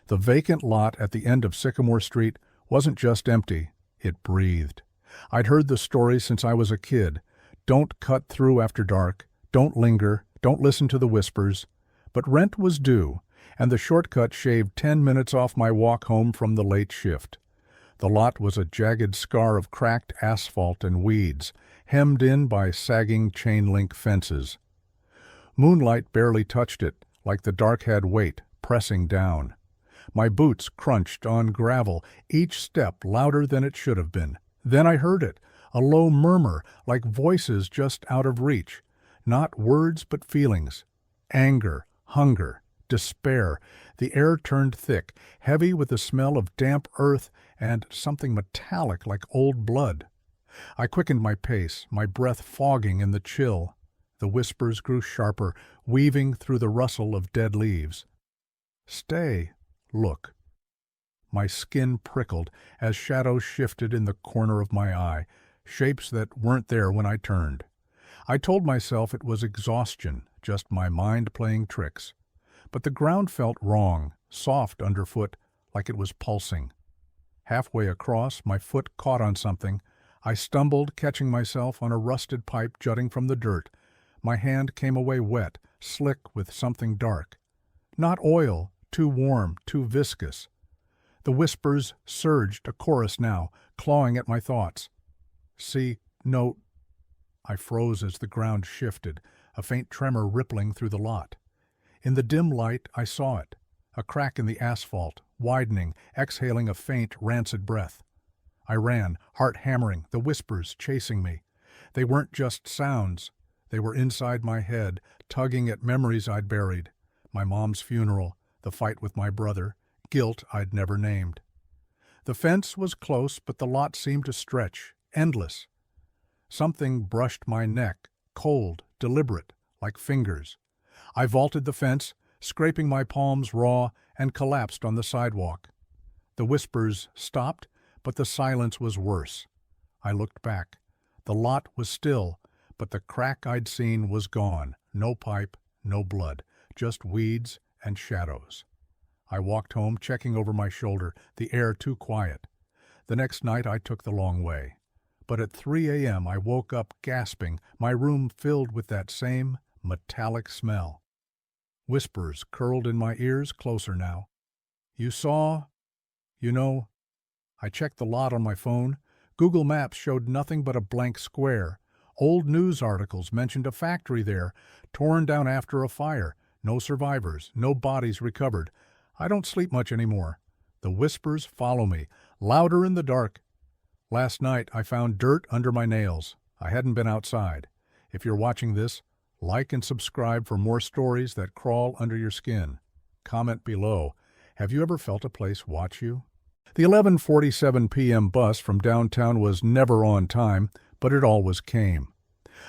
The vacant lot at the end of Sycamore Street wasn't just empty, it breathed. I'd heard the story since I was a kid. Don't cut through after dark, don't linger, don't listen to the whispers. But rent was due, and the shortcut shaved 10 minutes off my walk home from the late shift. The lot was a jagged scar of cracked asphalt and weeds, hemmed in by sagging chain-link fences. Moonlight barely touched it, like the dark had weight, pressing down. My boots crunched on gravel, each step louder than it should have been. Then I heard it, a low murmur, like voices just out of reach. Not words but feelings. Anger, hunger, despair. The air turned thick, heavy with the smell of damp earth and something metallic like old blood. I quickened my pace, my breath fogging in the chill. The whispers grew sharper, weaving through the rustle of dead leaves. Stay, look. My skin prickled as shadows shifted in the corner of my eye, shapes that weren't there when I turned. I told myself it was exhaustion, just my mind playing tricks. But the ground felt wrong, soft underfoot, like it was pulsing. Halfway across, my foot caught on something. I stumbled, catching myself on a rusted pipe jutting from the dirt. My hand came away wet, slick with something dark. Not oil, too warm, too viscous. The whispers surged, a chorus now, clawing at my thoughts. See, note. I froze as the ground shifted, a faint tremor rippling through the lot. In the dim light, I saw it, a crack in the asphalt, widening, exhaling a faint, rancid breath. I ran, heart hammering, the whispers chasing me. They weren't just sounds. They were inside my head, tugging at memories I'd buried. My mom's funeral, the fight with my brother, guilt I'd never named. The fence was close, but the lot seemed to stretch, endless. Something brushed my neck, cold, deliberate, like fingers. I vaulted the fence, scraping my palms raw, and collapsed on the sidewalk. The whispers stopped, but the silence was worse. I looked back. The lot was still, but the crack I'd seen was gone. No pipe, no blood, just weeds and shadows. I walked home, checking over my shoulder, the air too quiet. The next night I took the long way. But at 3 a.m. I woke up gasping, my room filled with that same metallic smell. Whispers curled in my ears, closer now. You saw? You know? I checked the lot on my phone. Google Maps showed nothing but a blank square. Old news articles mentioned a factory there, torn down after a fire. No survivors, no bodies recovered. I don't sleep much anymore. The whispers follow me, louder in the dark. Last night I found dirt under my nails. I hadn't been outside. If you're watching this, like and subscribe for more stories that crawl under your skin. Comment below. Have you ever felt a place watch you? The 11:47 p.m. bus from downtown was never on time, but it always came.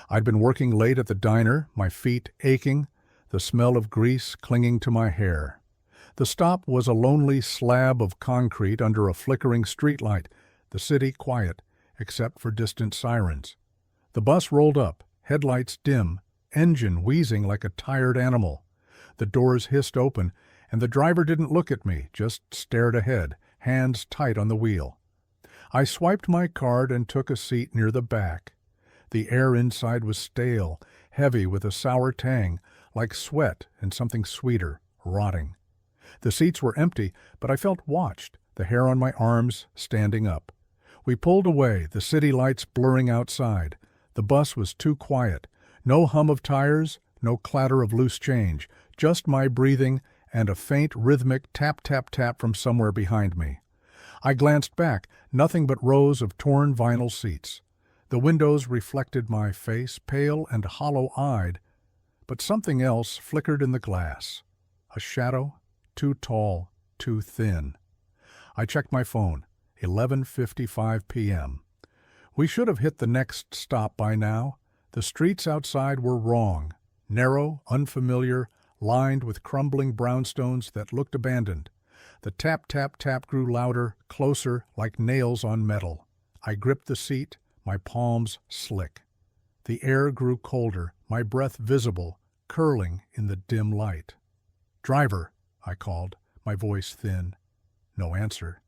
I'd been working late at the diner, my feet aching, the smell of grease clinging to my hair. The stop was a lonely slab of concrete under a flickering streetlight, the city quiet, except for distant sirens. The bus rolled up, headlights dim, engine wheezing like a tired animal. The doors hissed open, and the driver didn't look at me, just stared ahead, hands tight on the wheel. I swiped my card and took a seat near the back. The air inside was stale, heavy with a sour tang, like sweat and something sweeter, rotting. The seats were empty, but I felt watched, the hair on my arms standing up. We pulled away, the city lights blurring outside. The bus was too quiet. No hum of tires, no clatter of loose change, just my breathing and a faint rhythmic tap-tap-tap from somewhere behind me. I glanced back, nothing but rows of torn vinyl seats. The windows reflected my face, pale and hollow-eyed, but something else flickered in the glass. A shadow, too tall, too thin. I checked my phone, 11:55 p.m. We should have hit the next stop by now. The streets outside were wrong, narrow, unfamiliar, lined with crumbling brownstones that looked abandoned. The tap-tap-tap grew louder, closer, like nails on metal. I gripped the seat, my palms slick. The air grew colder, my breath visible, curling in the dim light. "Driver," I called. my voice thin. No answer.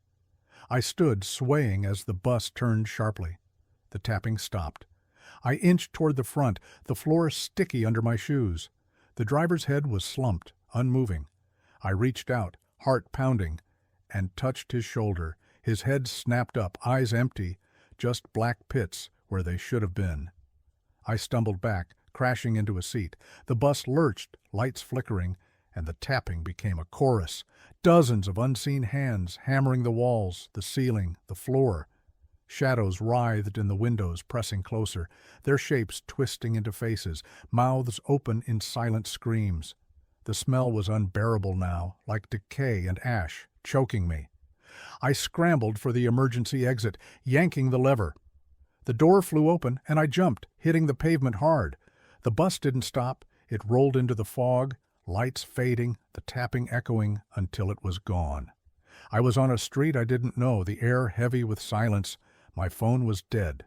I stood, swaying as the bus turned sharply. The tapping stopped. I inched toward the front, the floor sticky under my shoes. The driver's head was slumped, unmoving. I reached out, heart pounding, and touched his shoulder. His head snapped up, eyes empty, just black pits where they should have been. I stumbled back, crashing into a seat. The bus lurched, lights flickering, and the tapping became a chorus. Dozens of unseen hands hammering the walls, the ceiling, the floor. Shadows writhed in the windows, pressing closer, their shapes twisting into faces, mouths open in silent screams. The smell was unbearable now, like decay and ash, choking me. I scrambled for the emergency exit, yanking the lever. The door flew open, and I jumped, hitting the pavement hard. The bus didn't stop. It rolled into the fog, lights fading, the tapping echoing until it was gone. I was on a street I didn't know, the air heavy with silence. My phone was dead.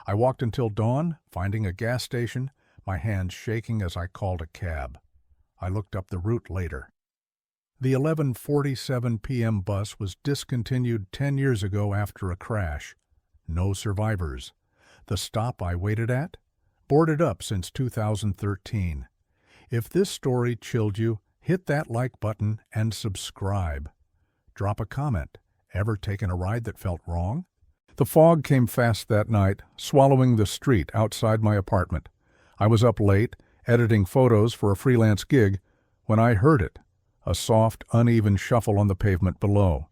I walked until dawn, finding a gas station, my hands shaking as I called a cab. I looked up the route later. The 11:47 p.m. bus was discontinued 10 years ago after a crash. No survivors. The stop I waited at? Boarded up since 2013. If this story chilled you, hit that like button and subscribe. Drop a comment. Ever taken a ride that felt wrong? The fog came fast that night, swallowing the street outside my apartment. I was up late, editing photos for a freelance gig, when I heard it, a soft, uneven shuffle on the pavement below.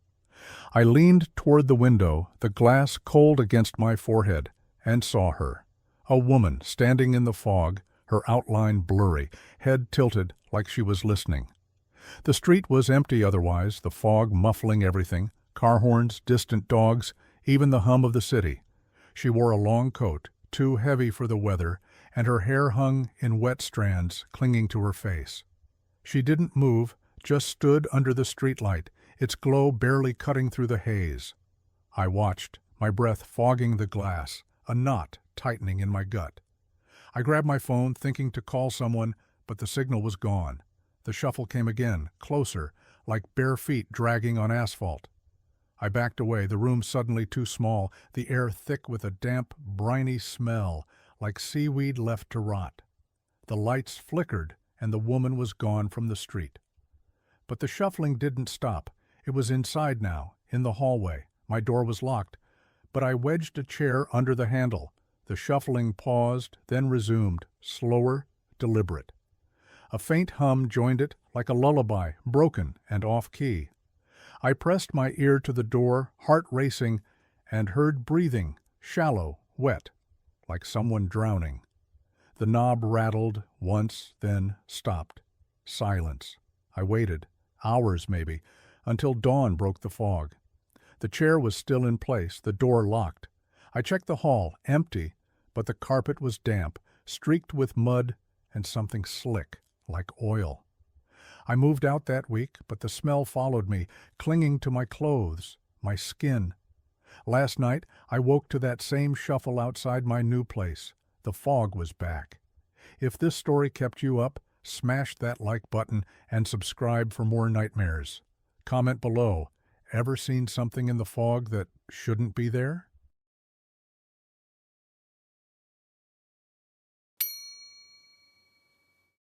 I leaned toward the window, the glass cold against my forehead, and saw her. A woman standing in the fog, her outline blurry, head tilted like she was listening. The street was empty otherwise, the fog muffling everything, car horns, distant dogs, even the hum of the city. She wore a long coat, too heavy for the weather, and her hair hung in wet strands clinging to her face. She didn't move, just stood under the streetlight, its glow barely cutting through the haze. I watched, my breath fogging the glass, a knot tightening in my gut. I grabbed my phone, thinking to call someone, but the signal was gone. The shuffle came again, closer, like bare feet dragging on asphalt. I backed away, the room suddenly too small, the air thick with a damp, briny smell, like seaweed left to rot. The lights flickered, and the woman was gone from the street. But the shuffling didn't stop. It was inside now, in the hallway. My door was locked, but I wedged a chair under the handle. The shuffling paused, then resumed, slower, deliberate. A faint hum joined it, like a lullaby, broken and off-key. I pressed my ear to the door, heart racing, and heard breathing, shallow, wet, like someone drowning. The knob rattled once, then stopped. Silence. I waited, hours maybe, until dawn broke the fog. The chair was still in place, the door locked. I checked the hall, empty, but the carpet was damp, streaked with mud and something slick, like oil. I moved out that week, but the smell followed me, clinging to my clothes, my skin. Last night, I woke to that same shuffle outside my new place. The fog was back. If this story kept you up, smash that like button and subscribe for more nightmares. Comment below. Ever seen something in the fog that shouldn't be there?